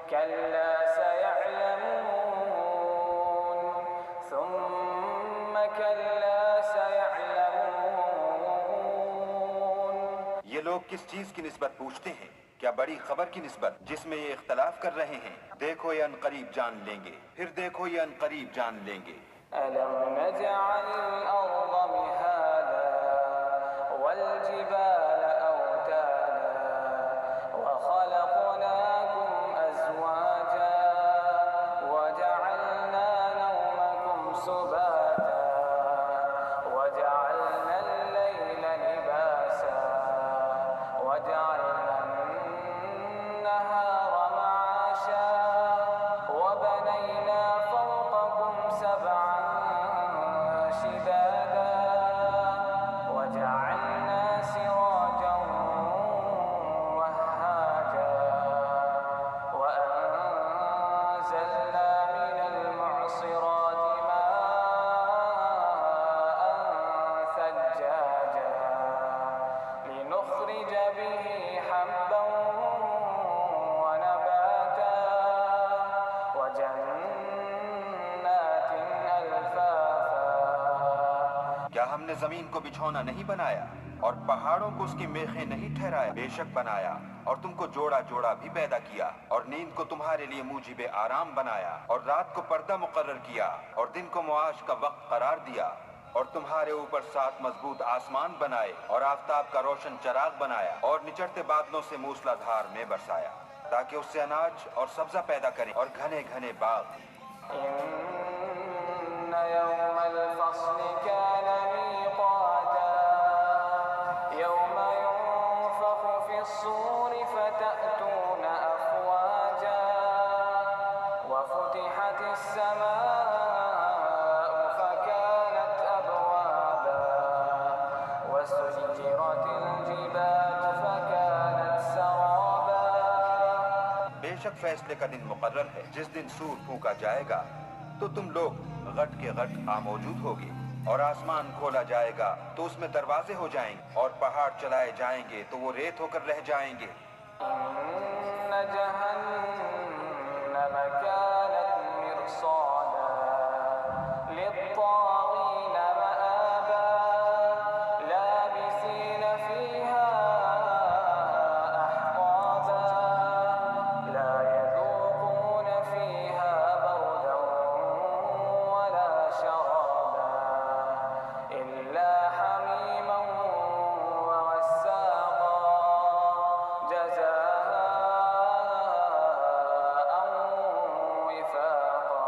كلا سيعلمون ثم كلا سيعلمون. یہ لوگ کس چیز کی نسبت پوچھتے ہیں؟ کیا بڑی خبر کی نسبت جس میں یہ اختلاف کر رہے ہیں؟ دیکھو یہ عنقریب جان لیں گے، پھر دیکھو یہ عنقریب جان لیں گے. ألم نجعل الأرض مهادا والجبال أوتادا وخلقناكم أزواجا وجعلنا نومكم سباتا وجعلنا الليل لباسا وجعلنا النهار معاشا وبنينا فوقكم سبعا شدادا وجعلنا سراجا وهاجا وأنزلنا من المعصرات ماء ثجاجا لنخرج به حبا ونباتا وجنات ألفافا. کیا ہم نے زمین کو بچھونا نہیں بنایا اور پہاڑوں کو اس کی میخیں نہیں ٹھہرایا؟ بے شک بنایا، اور تم کو جوڑا جوڑا بھی پیدا کیا، اور نیند کو تمہارے لیے موجب آرام بنایا، اور رات کو پردہ مقرر کیا، اور دن کو معاش کا وقت قرار دیا، اور تمہارے اوپر 7 مضبوط آسمان بنائے، اور آفتاب کا روشن چراغ بنایا، اور نچڑتے بادلوں سے موسلا دھار میں برسایا تاکہ اس سے اناج اور سبزہ پیدا کریں، اور گھنے گھنے باغ. إن يوم الفصل كان ميقاتا يوم ينفخ في الصور فتأتون أفواجا وفتحت السماء فكانت أبوابا وسيرت الجبال فكانت سرابا. بے شک فیصلے کا دن مقرر ہے، جس دن سور پھونکا جائے گا تو تم لوگ غٹ کے غٹ موجود ہوگے، اور آسمان کھولا جائے گا تو اس میں دروازے ہو جائیں گے، اور پہاڑ چلائے جائیں گے تو وہ ریت ہو کر رہ جائیں گے. إن جهنم كانت مرصادا للطاغين مآبا لابثين فيها أحقابا لا يذوقون فيها بردا ولا شرابا إلا حميما وغساقا جزاء وفاقا.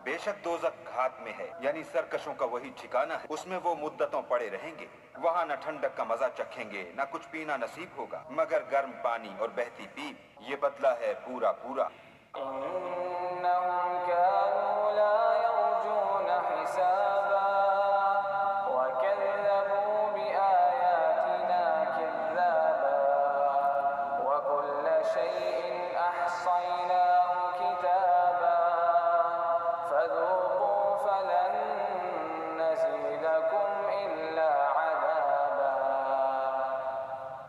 بے شک دوزخ گھات میں ہے، یعنی سرکشوں کا وہی ٹھکانہ ہے، اس میں وہ مدتوں پڑے رہیں گے، وہاں نہ ٹھنڈک کا مزہ چکھیں گے نہ کچھ پینا نصیب ہوگا مگر گرم پانی اور بہتی پیپ. یہ بدلہ ہے پورا پورا. إنهم كانوا لا يرجون حسابا وكذبوا بآياتنا كذابا وكل شيء أحصيناه كتابا فذوقوا فلن نزيدكم إلا عذابا.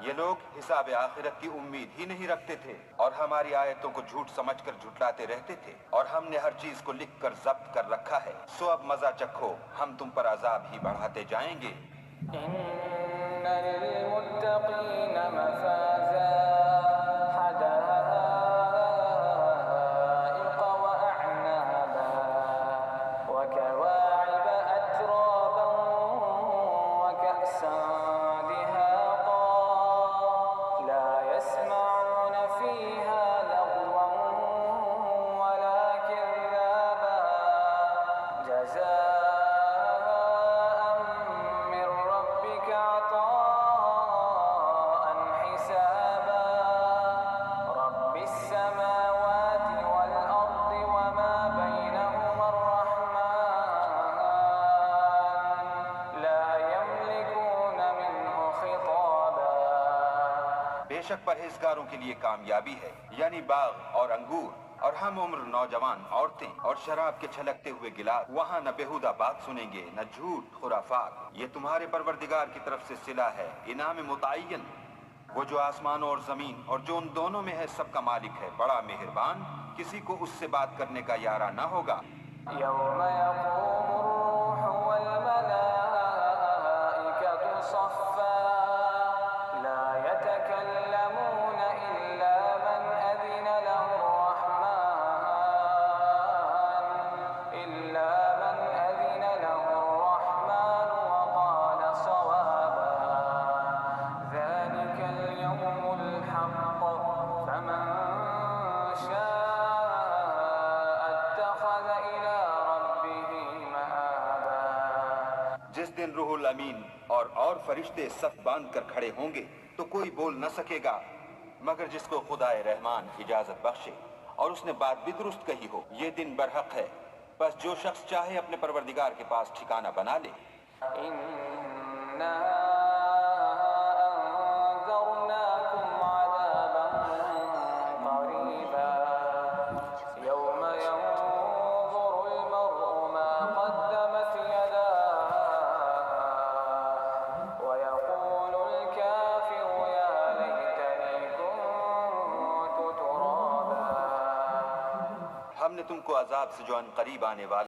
یہ لوگ حساب آخرت کی امید ہی نہیں رکھتے تھے، اور ہماری آیتوں کو جھوٹ سمجھ کر جھٹلاتے رہتے تھے، اور ہم نے ہر چیز کو لکھ کر ضبط کر رکھا ہے. سو اب مزہ چکھو، ہم تم پر عذاب ہی بڑھاتے جائیں گے. إن للمتقين مفازا حدائق وأعنابا وكواعب أترابا وكأسا دهاقا لا يسمعون فيها لغوا ولا كذابا جزاء من ربك عطاء حسابا. رب السماوات والأرض وما بينهما الرحمن لا يملكون منه خطابا. بے شک پرہیزگاروں کے لیے کامیابی ہے، یعنی باغ اور انگور اور ہم عمر نوجوان عورتیں اور شراب کے چھلکتے ہوئے گلاس. وہاں نہ بیہودہ بات سنیں گے نہ جھوٹ خرافات. یہ تمہارے پروردگار کی طرف سے صلہ ہے، انعام متعین. وہ جو آسمانوں اور زمین اور جو ان دونوں میں ہے سب کا مالک ہے، بڑا مہربان، کسی کو اس سے بات کرنے کا یارہ نہ ہوگا۔ يوم يقوم الروح والملائكة صفا لا يتكلمون إلا من أذن له الرحمن وقال صوابا ذلك اليوم الحق فمن شاء اتخذ إلى ربه مآبا۔ جس دن روح الامین اور فرشتے صف باندھ کر کھڑے ہوں گے تو کوئی بول نہ سکے گا مگر جس کو خدائے رحمان اجازت بخشے اور اس نے بات بھی درست کہی ہو۔ یہ دن برحق ہے، بس جو شخص چاہے اپنے پروردگار کے پاس ٹھکانہ بنا لے۔ إنا أنذرناكم عذابا قريبا يوم ينظر المرء ما قدمت يداه ويقول الكافر يا ليتني كنت ترابا۔ ہم نے تم کو عذاب سے جو ان قریب آنے والا